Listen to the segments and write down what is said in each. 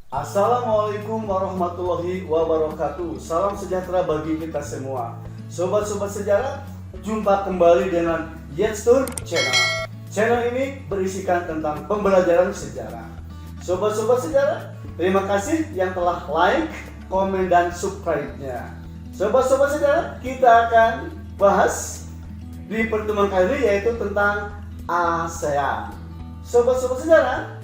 Assalamualaikum warahmatullahi wabarakatuh. Salam sejahtera bagi kita semua. Sobat-sobat sejarah, jumpa kembali dengan Yetstur Channel. Channel ini berisikan tentang pembelajaran sejarah. Sobat-sobat sejarah, terima kasih yang telah like, komen, dan subscribe-nya. Sobat-sobat sejarah, kita akan bahas di pertemuan kali ini yaitu tentang ASEAN. Sobat-sobat sejarah,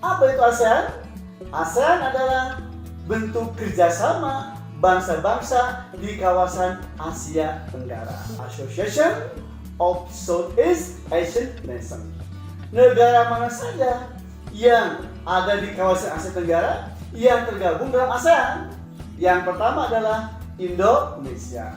apa itu ASEAN? ASEAN adalah bentuk kerjasama bangsa-bangsa di kawasan Asia Tenggara, Association of Southeast Asian Nations. Negara mana saja yang ada di kawasan Asia Tenggara yang tergabung dalam ASEAN? Yang pertama adalah Indonesia,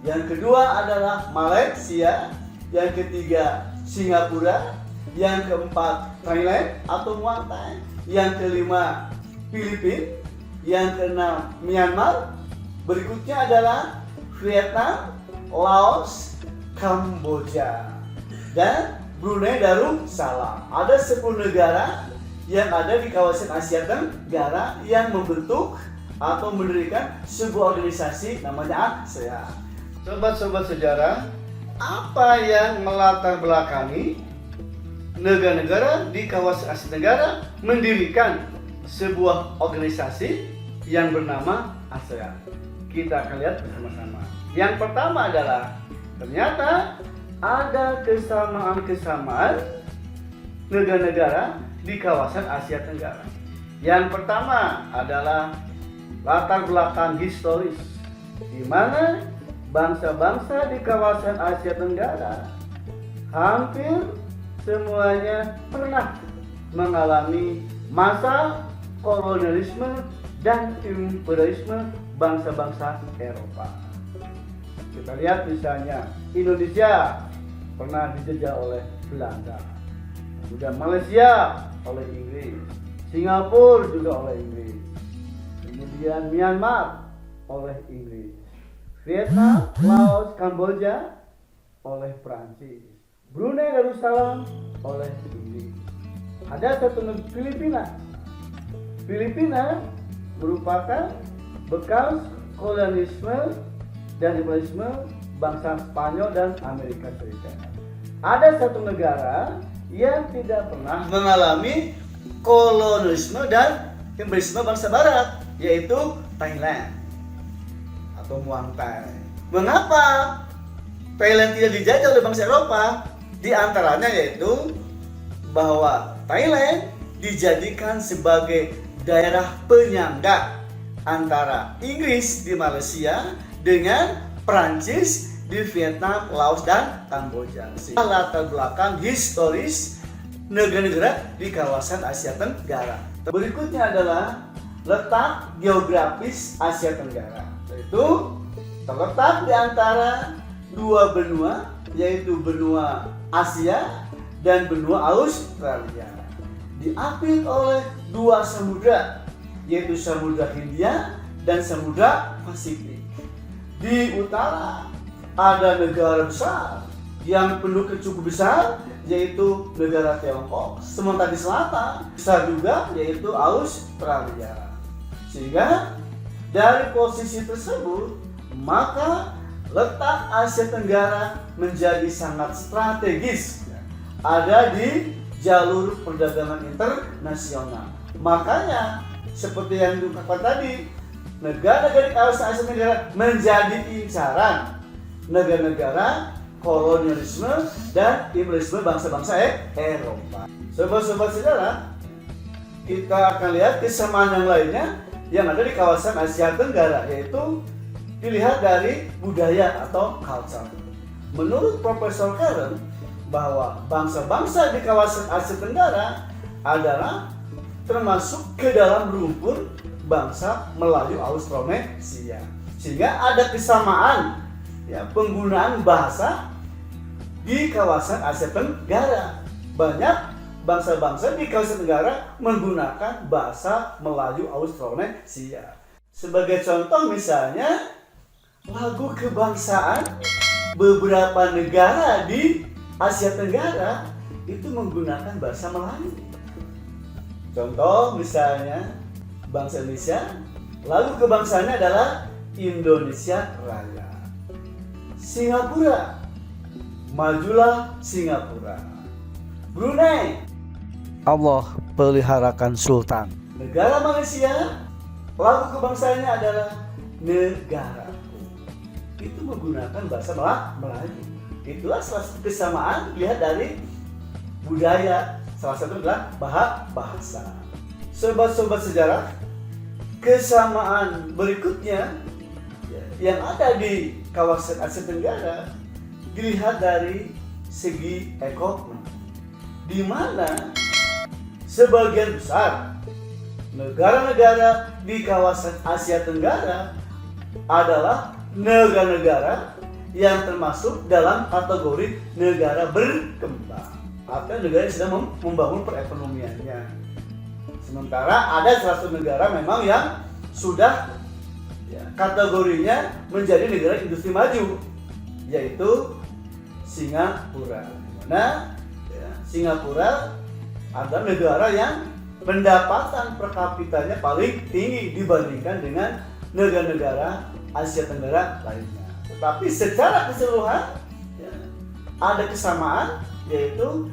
yang kedua adalah Malaysia, yang ketiga Singapura, yang keempat Thailand atau Muay Thai, yang kelima Filipina, yang keenam Myanmar, berikutnya adalah Vietnam, Laos, Kamboja, dan Brunei Darussalam. Ada 10 negara yang ada di kawasan Asia Tenggara yang membentuk atau mendirikan sebuah organisasi namanya ASEAN. Sobat-sobat sejarah, apa yang melatar belakangi negara-negara di kawasan Asia Tenggara mendirikan sebuah organisasi yang bernama ASEAN? Kita akan lihat bersama-sama. Yang pertama adalah ternyata ada kesamaan-kesamaan negara-negara di kawasan Asia Tenggara. Yang pertama adalah latar belakang historis, di mana bangsa-bangsa di kawasan Asia Tenggara hampir semuanya pernah mengalami masa kolonialisme dan imperialisme bangsa-bangsa Eropa. Kita lihat misalnya Indonesia pernah dijajah oleh Belanda, kemudian Malaysia oleh Inggris, Singapura juga oleh Inggris, kemudian Myanmar oleh Inggris, Vietnam, Laos, Kamboja oleh Prancis, Brunei Darussalam oleh Inggris. Ada satu negara Filipina. Filipina merupakan bekas kolonialisme dan imperialisme bangsa Spanyol dan Amerika Serikat. Ada satu negara yang tidak pernah mengalami kolonialisme dan imperialisme bangsa Barat, yaitu Thailand atau Muay Thai. Mengapa Thailand tidak dijajah oleh bangsa Eropa? Di antaranya yaitu bahwa Thailand dijadikan sebagai daerah penyangga antara Inggris di Malaysia dengan Prancis di Vietnam, Laos, dan Kamboja. Latar belakang historis negara-negara di kawasan Asia Tenggara. Berikutnya adalah letak geografis Asia Tenggara, yaitu terletak di antara dua benua, yaitu benua Asia dan benua Australia. Diapit oleh dua samudra, yaitu Samudra Hindia dan Samudra Pasifik. Di utara ada negara besar yang penduduknya cukup besar, yaitu negara Tiongkok. Sementara di selatan besar juga, yaitu Australia. Sehingga dari posisi tersebut, maka letak Asia Tenggara menjadi sangat strategis, ada di jalur perdagangan internasional. Makanya seperti yang dikatakan tadi, negara-negara di kawasan Asia Tenggara menjadi incaran negara-negara kolonialisme dan imperialisme bangsa-bangsa Eropa. Sobat-sobat sejarah, kita akan lihat kesamaan yang lainnya yang ada di kawasan Asia Tenggara, yaitu dilihat dari budaya atau culture. Menurut Profesor Karen, bahwa bangsa-bangsa di kawasan Asia Tenggara adalah termasuk ke dalam rumpun bangsa Melayu Austronesia, sehingga ada kesamaan penggunaan bahasa di kawasan Asia Tenggara. Banyak bangsa-bangsa di kawasan Tenggara menggunakan bahasa Melayu Austronesia. Sebagai contoh misalnya lagu kebangsaan beberapa negara di Asia Tenggara itu menggunakan bahasa Melayu. Contoh misalnya bangsa Indonesia, lalu kebangsaannya adalah Indonesia Raya. Singapura, majulah Singapura. Brunei, Allah peliharakan Sultan. Negara Malaysia, lagu kebangsaannya adalah negaraku. Itu menggunakan bahasa Melayu. Itulah salah satu kesamaan lihat dari budaya. Salah satu adalah bahasa. Sobat-sobat sejarah, kesamaan berikutnya yang ada di kawasan Asia Tenggara dilihat dari segi ekonomi, di mana sebagian besar negara-negara di kawasan Asia Tenggara adalah negara-negara yang termasuk dalam kategori negara berkembang atau negara yang sedang membangun perekonomiannya. Sementara ada salah satu negara memang yang sudah kategorinya menjadi negara industri maju, yaitu Singapura. Nah, Singapura adalah negara yang pendapatan per kapitanya paling tinggi dibandingkan dengan negara-negara Asia Tenggara lainnya. Tetapi secara keseluruhan ada kesamaan, yaitu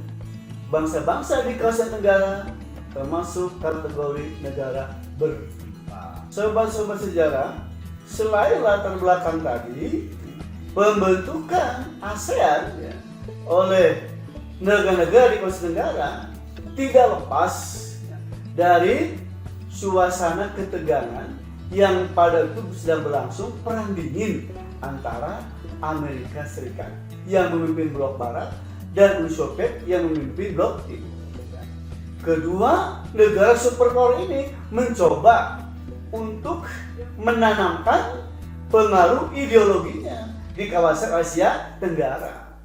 bangsa-bangsa di kawasan Tenggara termasuk kategori negara berkembang. Sobat-sobat sejarah, selain latar belakang tadi, pembentukan ASEAN oleh negara-negara di kawasan Tenggara tidak lepas dari suasana ketegangan yang pada itu sedang berlangsung perang dingin antara Amerika Serikat yang memimpin blok Barat dan Uni Soviet yang memimpin blok Timur. Kedua negara superpower ini mencoba untuk menanamkan pengaruh ideologinya di kawasan Asia Tenggara,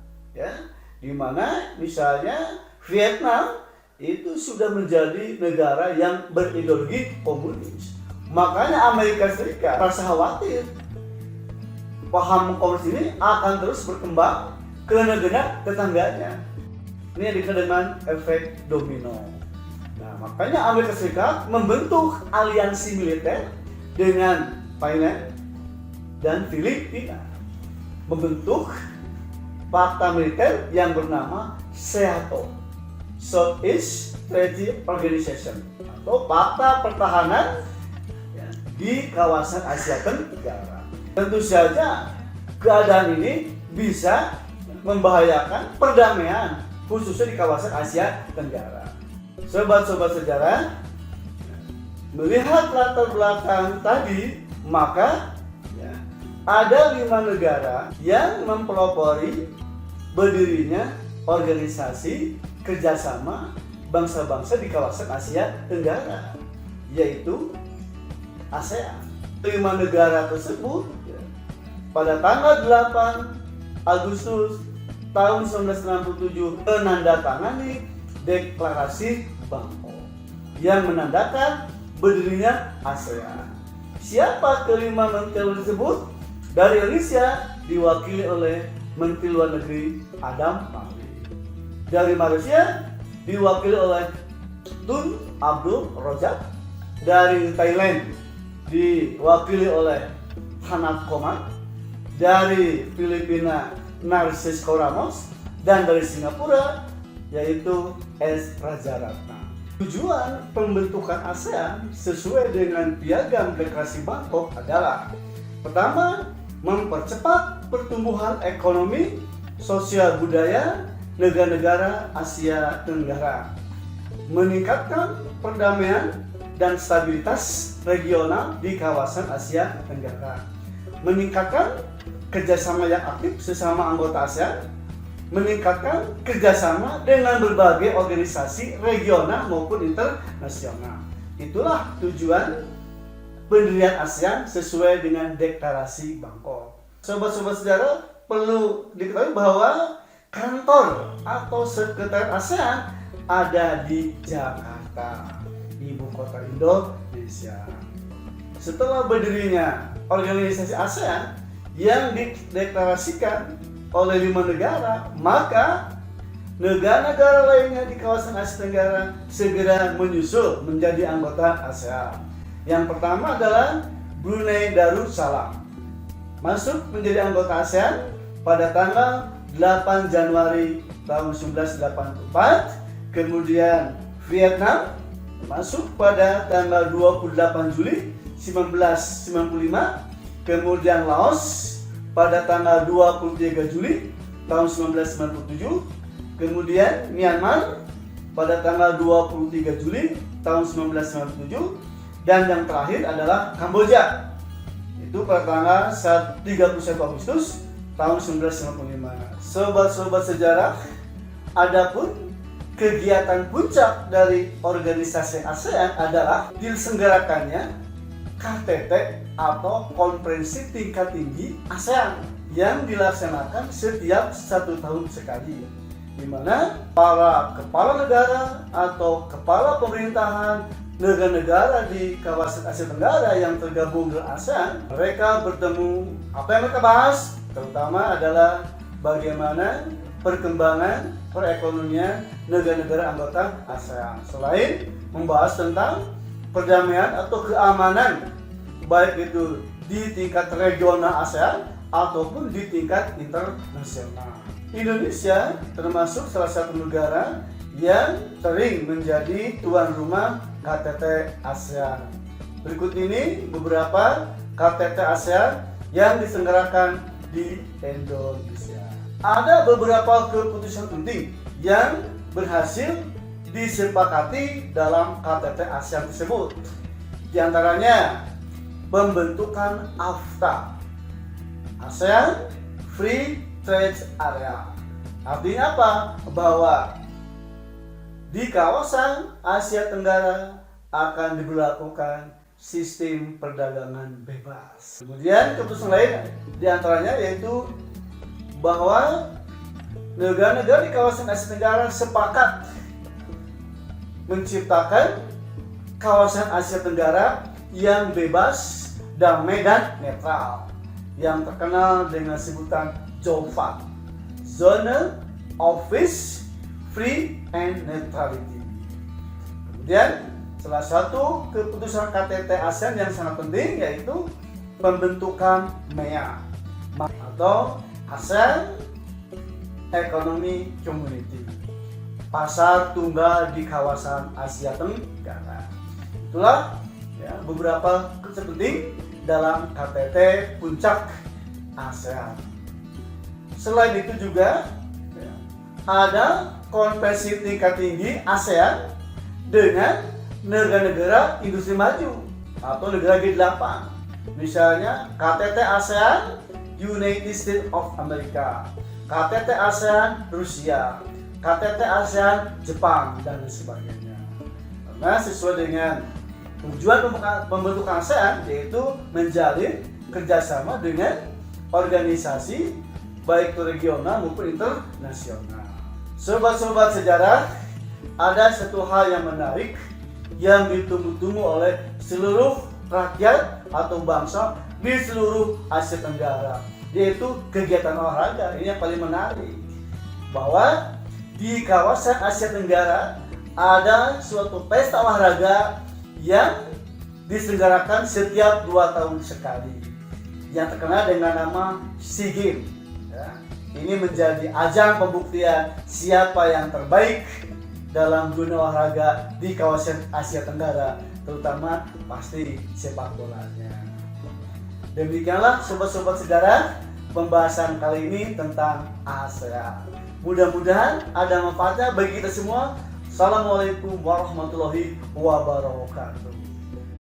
di mana misalnya Vietnam itu sudah menjadi negara yang berideologi komunis. Makanya Amerika Serikat merasa khawatir paham komunis ini akan terus berkembang ke negara tetangganya. Ini yang dikenal dengan efek domino. Nah, makanya Amerika Serikat membentuk aliansi militer dengan Thailand dan Filipina, membentuk fakta militer yang bernama SEATO, Southeast Treaty Organization, atau fakta pertahanan di kawasan Asia Tenggara. Tentu saja keadaan ini bisa membahayakan perdamaian khususnya di kawasan Asia Tenggara. Sobat-sobat sejarah, melihat latar belakang tadi, maka ada 5 negara yang mempelopori berdirinya organisasi kerjasama bangsa-bangsa di kawasan Asia Tenggara, yaitu ASEAN. 5 negara tersebut pada tanggal 8 Agustus tahun 1967 menandatangani Deklarasi Bangkok yang menandakan berdirinya ASEAN. Siapa kelima menteri tersebut? Dari Indonesia diwakili oleh Menteri Luar Negeri Adam Malik. Dari Malaysia diwakili oleh Tun Abdul Rojak. Dari Thailand diwakili oleh Hanat Komat. Dari Filipina Narcisco Ramos, dan dari Singapura yaitu S. Rajaratnam. Tujuan pembentukan ASEAN sesuai dengan Piagam Deklarasi Bangkok adalah: pertama, mempercepat pertumbuhan ekonomi, sosial budaya negara-negara Asia Tenggara, meningkatkan perdamaian dan stabilitas regional di kawasan Asia Tenggara, meningkatkan kerjasama yang aktif sesama anggota ASEAN, meningkatkan kerjasama dengan berbagai organisasi regional maupun internasional. Itulah tujuan pendirian ASEAN sesuai dengan Deklarasi Bangkok. Sobat-sobat sejarah, perlu diketahui bahwa kantor atau sekretariat ASEAN ada di Jakarta, ibu kota Indonesia. Setelah berdirinya organisasi ASEAN yang dideklarasikan oleh 5 negara, maka negara-negara lainnya di kawasan Asia Tenggara segera menyusul menjadi anggota ASEAN. Yang pertama adalah Brunei Darussalam, masuk menjadi anggota ASEAN pada tanggal 8 Januari tahun 1984. Kemudian Vietnam masuk pada tanggal 28 Juli 1995. Kemudian Laos pada tanggal 23 Juli tahun 1997. Kemudian Myanmar pada tanggal 23 Juli tahun 1997. Dan yang terakhir adalah Kamboja, itu pada tanggal 31 Agustus tahun 1995. Sobat-sobat sejarah, adapun kegiatan puncak dari organisasi ASEAN adalah diselenggarakannya KTT atau Konferensi Tingkat Tinggi ASEAN yang dilaksanakan setiap 1 tahun sekali, di mana para kepala negara atau kepala pemerintahan negara-negara di kawasan Asia Tenggara yang tergabung dalam ASEAN, mereka bertemu. Apa yang mereka bahas terutama adalah bagaimana perkembangan perekonomian negara-negara anggota ASEAN, selain membahas tentang perdamaian atau keamanan, baik itu di tingkat regional ASEAN ataupun di tingkat internasional. Indonesia termasuk salah satu negara yang sering menjadi tuan rumah KTT ASEAN. Berikut ini beberapa KTT ASEAN yang diselenggarakan di Indonesia. Ada beberapa keputusan penting yang berhasil disepakati dalam KTT ASEAN tersebut. Di antaranya pembentukan AFTA, ASEAN Free Trade Area. Artinya apa? Bahwa di kawasan Asia Tenggara akan diberlakukan sistem perdagangan bebas. Kemudian keputusan lain di antaranya yaitu bahwa negara-negara di kawasan Asia Tenggara sepakat menciptakan kawasan Asia Tenggara yang bebas, damai dan netral, yang terkenal dengan sebutan ZOFA, Zone of Peace, Free and Neutrality. Kemudian salah satu keputusan KTT ASEAN yang sangat penting yaitu pembentukan MEA atau ASEAN Economic Community, pasar tunggal di kawasan Asia Tenggara. Itulah ya, beberapa keputusan penting dalam KTT Puncak ASEAN. Selain itu juga ya, ada Konferensi Tingkat Tinggi ASEAN dengan negara-negara industri maju atau negara G8. Misalnya KTT ASEAN United States of America, KTT ASEAN Rusia, KTT ASEAN Jepang, dan sebagainya. Karena sesuai dengan tujuan pembentukan ASEAN yaitu menjalin kerjasama dengan organisasi baik itu regional maupun internasional. Sobat-sobat sejarah, ada satu hal yang menarik yang ditunggu-tunggu oleh seluruh rakyat atau bangsa di seluruh Asia Tenggara, yaitu kegiatan olahraga. Ini yang paling menarik, bahwa di kawasan Asia Tenggara ada suatu pesta olahraga yang diselenggarakan setiap 2 tahun sekali, yang terkenal dengan nama SEA Games. Ya, ini menjadi ajang pembuktian siapa yang terbaik dalam dunia olahraga di kawasan Asia Tenggara, terutama pasti sepak bolanya. Demikianlah sobat-sobat sejarah pembahasan kali ini tentang ASEAN. Mudah-mudahan ada manfaatnya bagi kita semua. Assalamualaikum warahmatullahi wabarakatuh.